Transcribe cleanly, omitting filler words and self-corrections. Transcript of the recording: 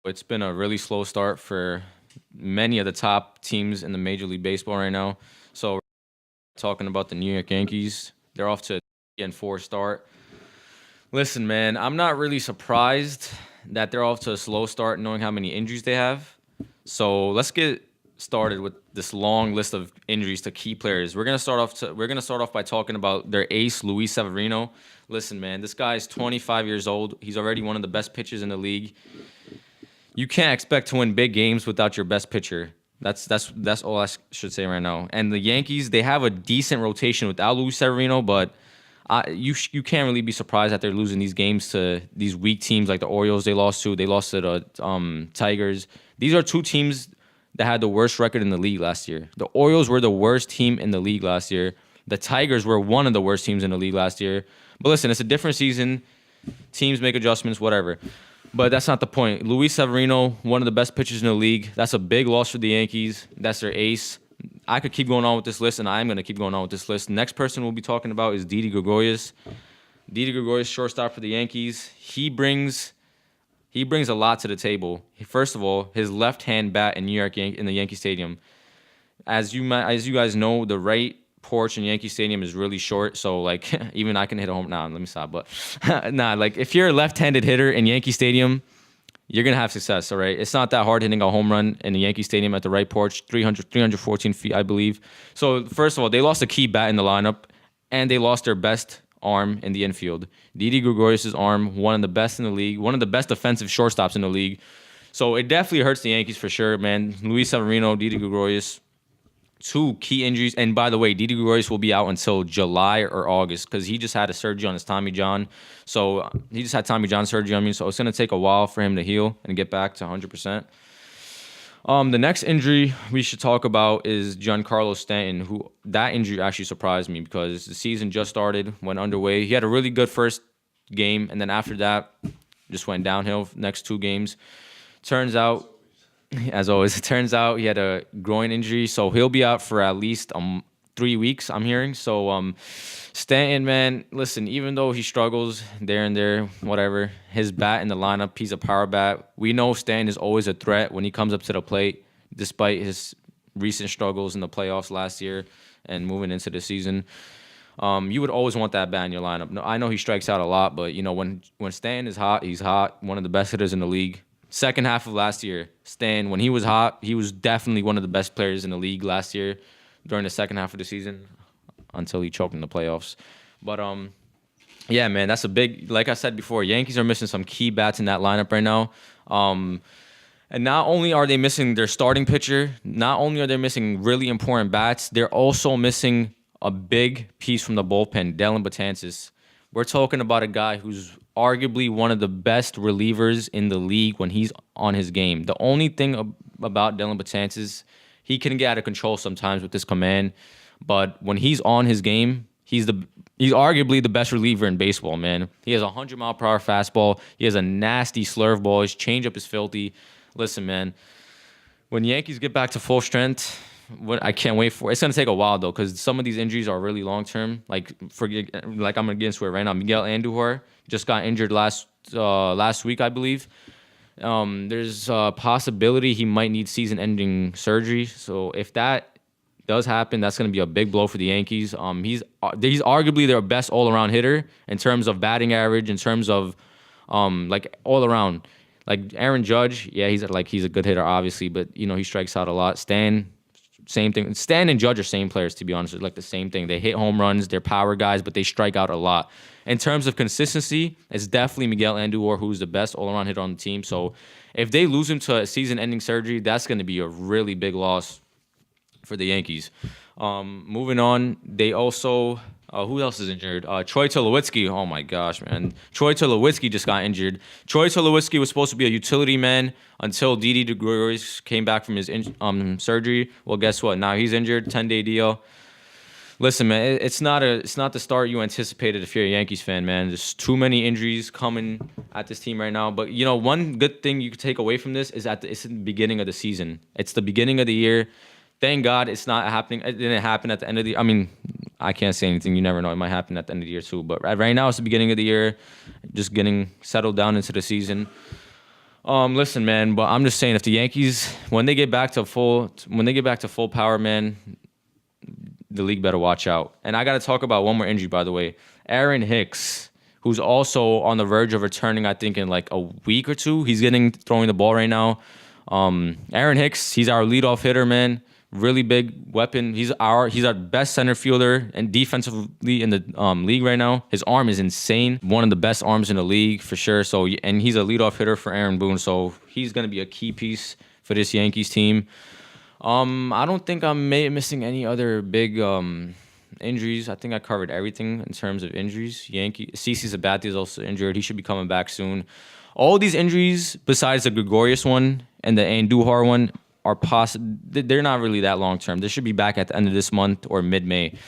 It's been a really slow start for many of the top teams in the Major League Baseball right now. So, talking about the New York Yankees, they're off to a 4 start. Listen, man, I'm not really surprised that they're off to a slow start, knowing how many injuries they have. So let's get started with this long list of injuries to key players. We're gonna start off by talking about their ace, Luis Severino. Listen, man, this guy is 25 years old. He's already one of the best pitchers in the league. You can't expect to win big games without your best pitcher. That's all should say right now. And the Yankees, they have a decent rotation without Luis Severino, but you can't really be surprised that they're losing these games to these weak teams like the Orioles. They lost to the Tigers. These are two teams that had the worst record in the league last year. The Orioles were the worst team in the league last year. The Tigers were one of the worst teams in the league last year. But listen, it's a different season. Teams make adjustments, whatever. But that's not the point. Luis Severino, one of the best pitchers in the league. That's a big loss for the Yankees. That's their ace. I could keep going on with this list, and I am going to keep going on with this list. Next person we'll be talking about is Didi Gregorius. Didi Gregorius, shortstop for the Yankees. He brings a lot to the table. First of all, his left-hand bat in New York in the Yankee Stadium. As you guys know, the right porch in Yankee Stadium is really short, so like even I can hit a home. Nah, let me stop. But like if you're a left-handed hitter in Yankee Stadium, you're gonna have success. All right, it's not that hard hitting a home run in the Yankee Stadium at the right porch, 314 feet, I believe. So first of all, they lost a key bat in the lineup, and they lost their best arm in the infield. Didi Gregorius' arm, one of the best in the league, one of the best defensive shortstops in the league. So it definitely hurts the Yankees for sure, man. Luis Severino, Didi Gregorius. Two key injuries. And by the way, Didi Gregorius will be out until July or August because he just had a surgery on his Tommy John. So he just had Tommy John surgery on me. So it's going to take a while for him to heal and get back to 100%. The next injury we should talk about is Giancarlo Stanton, who that injury actually surprised me because the season just started, went underway. He had a really good first game, and then after that, just went downhill next two games. Turns out, as always, it turns out he had a groin injury, so he'll be out for at least 3 weeks, I'm hearing. So Stanton, man, listen, even though he struggles there and there, whatever, his bat in the lineup, he's a power bat. We know Stanton is always a threat when he comes up to the plate, despite his recent struggles in the playoffs last year and moving into the season. You would always want that bat in your lineup. No, I know he strikes out a lot, but you know when Stanton is hot, he's hot. One of the best hitters in the league. Second half of last year, Stan, when he was hot, he was definitely one of the best players in the league last year during the second half of the season until he choked in the playoffs. But, yeah, man, that's a big, like I said before, Yankees are missing some key bats in that lineup right now. And not only are they missing their starting pitcher, not only are they missing really important bats, they're also missing a big piece from the bullpen, Dellin Betances. We're talking about a guy who's arguably one of the best relievers in the league when he's on his game. The only thing about Dellin Betances, he can get out of control sometimes with this command, but when he's on his game, he's arguably the best reliever in baseball, man. He has a 100-mile-per-hour fastball. He has a nasty slurve ball. His changeup is filthy. Listen, man, when Yankees get back to full strength, what I can't wait for. It's gonna take a while though, because some of these injuries are really long term. Like I'm gonna get into it right now. Miguel Andujar just got injured last week, I believe. There's a possibility he might need season-ending surgery. So if that does happen, that's gonna be a big blow for the Yankees. He's arguably their best all-around hitter in terms of batting average, in terms of like all around. Like Aaron Judge, yeah, he's a good hitter, obviously, but you know he strikes out a lot. Same thing. Stan and Judge are same players, to be honest. It's like the same thing. They hit home runs. They're power guys, but they strike out a lot. In terms of consistency, it's definitely Miguel Andujar, who's the best all-around hitter on the team. So if they lose him to a season-ending surgery, that's going to be a really big loss for the Yankees. Moving on, they also... who else is injured? Troy Tulowitzki. Oh, my gosh, man. Troy Tulowitzki just got injured. Troy Tulowitzki was supposed to be a utility man until Didi Gregorius came back from his surgery. Well, guess what? Now he's injured. 10-day deal. Listen, man, it's not the start you anticipated if you're a Yankees fan, man. There's too many injuries coming at this team right now. But, you know, one good thing you could take away from this is it's the beginning of the season. It's the beginning of the year. Thank God it's not happening. It didn't happen at the end of the year. I mean, I can't say anything. You never know. It might happen at the end of the year too. But right now it's the beginning of the year, just getting settled down into the season. Listen, man, but I'm just saying, if the Yankees, when they get back to full power, man, the league better watch out. And I got to talk about one more injury, by the way. Aaron Hicks, who's also on the verge of returning, I think, in like a week or two. He's throwing the ball right now. Aaron Hicks, he's our leadoff hitter, man. Really big weapon. He's our best center fielder and defensively in the league right now. His arm is insane. One of the best arms in the league for sure. So, and he's a leadoff hitter for Aaron Boone. So he's gonna be a key piece for this Yankees team. I don't think I'm missing any other big injuries. I think I covered everything in terms of injuries. CC Sabathia is also injured. He should be coming back soon. All these injuries, besides the Gregorius one and the Andujar one, are possible. They're not really that long term. They should be back at the end of this month or mid-May.